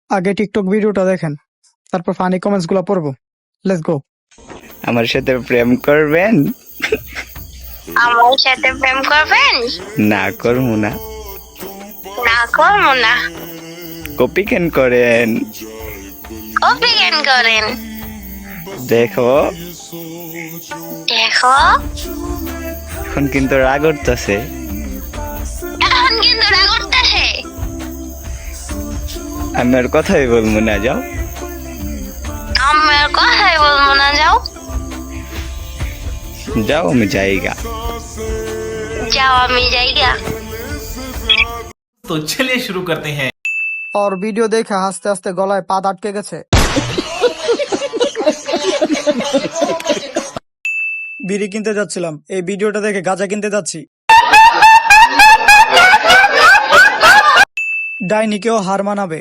আগে টিকটক ভিডিওটা দেখেন, তারপর ফানি কমেন্টস গুলো পড়বো। Let's go. আমার সাথে প্রেম করবেন? আমার সাথে প্রেম করবেন? না করবো না। না করবো না। কপি কেন করেন? কপি কেন করেন? দেখো দেখো এখন কিন্তু রাগ উঠতেছে। এখন কিন্তু রাগ করতেছে। আমি আর কথাই বলবো না, যাও। আমার কথাই বলবো না, যাও। যাও, আমি যাইগা। যাও, আমি যাইগা। तो चलिए शुरू करते हैं। और ভিডিও দেখে হাসতে হাসতে গলায় পা আটকে গেছে। বিড়ি কিনতে যাচ্ছিলাম, এই ভিডিওটা দেখে গাঁজা কিনতে যাচ্ছি। ডাইনিকেও হার মানাবে।